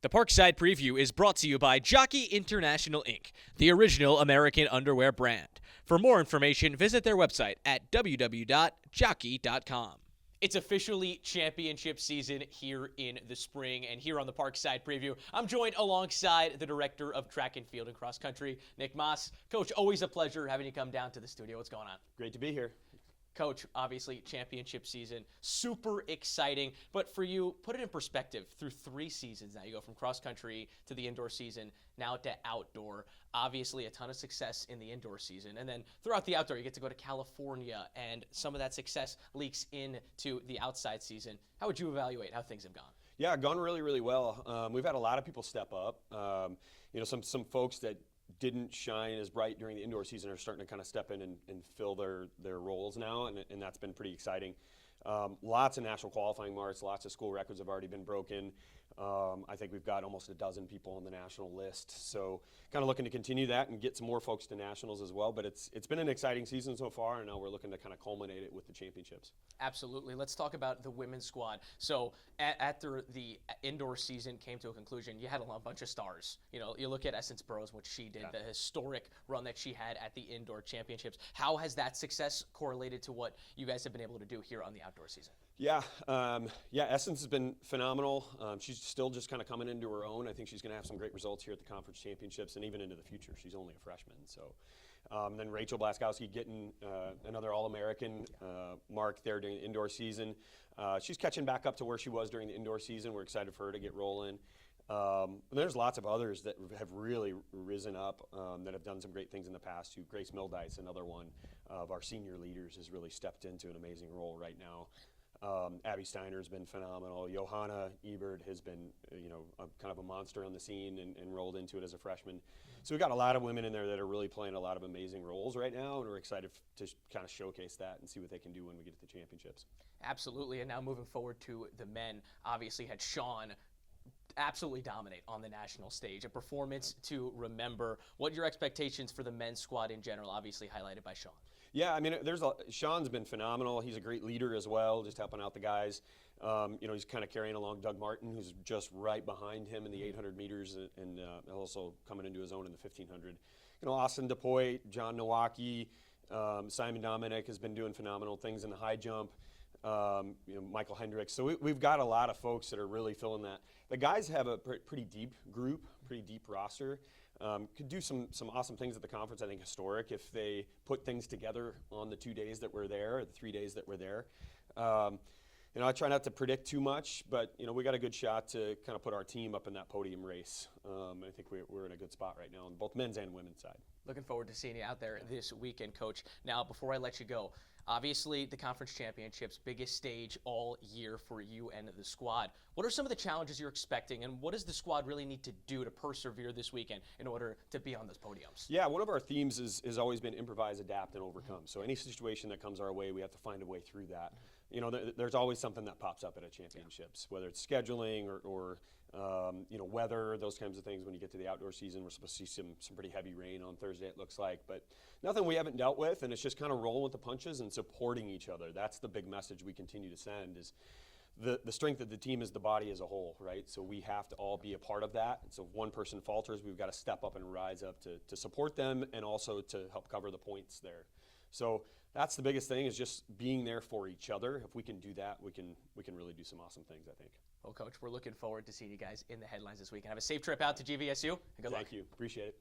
The Parkside Preview is brought to you by Jockey International Inc., the original American underwear brand. For more information, visit their website at www.jockey.com. It's officially championship season here in the spring, and here on the Parkside Preview, I'm joined alongside the director of track and field and cross country, Nick Maas. Coach, always a pleasure having you come down to the studio. What's going on? Great to be here. Coach, obviously championship season, super exciting. But for you, put it in perspective. Through 3 seasons now, you go from cross country to the indoor season, now to outdoor. Obviously, a ton of success in the indoor season, and then throughout the outdoor, you get to go to California, and some of that success leaks into the outside season. How would you evaluate how things have gone? Yeah, gone really, really well. We've had a lot of people step up. Some folks that didn't shine as bright during the indoor season are starting to kind of step in and fill their roles now, and that's been pretty exciting. Lots of national qualifying marks, lots of school records have already been broken. I think we've got almost a dozen people on the national list, so kind of looking to continue that and get some more folks to nationals as well. But it's been an exciting season so far, and now we're looking to kind of culminate it with the championships. Absolutely. Let's talk about the women's squad. So after the indoor season came to a conclusion, you had a bunch of stars. You know, you look at Essence Burrows, what she did, the historic run that she had at the indoor championships. How has that success correlated to what you guys have been able to do here on the outdoor season? Yeah, Essence has been phenomenal. She's still just kind of coming into her own. I think she's going to have some great results here at the conference championships and even into the future. She's only a freshman. So then Rachel Blaskowski getting another All-American mark there during the indoor season. She's catching back up to where she was during the indoor season. We're excited for her to get rolling. There's lots of others that have really risen up that have done some great things in the past too. Grace Mildice, another one of our senior leaders, has really stepped into an amazing role right now. Abby Steiner's been phenomenal. Johanna Ebert has been, kind of a monster on the scene and rolled into it as a freshman. So we've got a lot of women in there that are really playing a lot of amazing roles right now, and we're excited to kind of showcase that and see what they can do when we get to the championships. Absolutely, and now moving forward to the men, obviously had Sean absolutely dominate on the national stage. A performance to remember. What are your expectations for the men's squad in general, obviously highlighted by Sean? Yeah, I mean, Sean's been phenomenal. He's a great leader as well, just helping out the guys. He's kind of carrying along Doug Martin, who's just right behind him in the 800 meters and also coming into his own in the 1500. Austin DePoy, John Nowacki, Simon Dominic has been doing phenomenal things in the high jump. Michael Hendricks. So we've got a lot of folks that are really filling that. The guys have a pretty deep group, pretty deep roster. Could do some awesome things at the conference, I think historic, if they put things together on the 2 days that we're there, or the 3 days that we're there. I try not to predict too much, but we got a good shot to kind of put our team up in that podium race. I think we're in a good spot right now on both men's and women's side. Looking forward to seeing you out there this weekend, Coach. Now, before I let you go, obviously the conference championships, biggest stage all year for you and the squad. What are some of the challenges you're expecting, and what does the squad really need to do to persevere this weekend in order to be on those podiums? Yeah, one of our themes has always been improvise, adapt, and overcome. So any situation that comes our way, we have to find a way through that. There's always something that pops up at a championships, whether it's scheduling or weather, those kinds of things. When you get to the outdoor season, we're supposed to see some pretty heavy rain on Thursday, it looks like, but nothing we haven't dealt with, and it's just kind of rolling with the punches and supporting each other. That's the big message we continue to send, is the strength of the team is the body as a whole, right? So we have to all be a part of that. And so if one person falters, we've got to step up and rise up to support them and also to help cover the points there. So that's the biggest thing, is just being there for each other. If we can do that, we can really do some awesome things, I think. Well, Coach, we're looking forward to seeing you guys in the headlines this weekend. Have a safe trip out to GVSU, and good luck. Thank you. Appreciate it.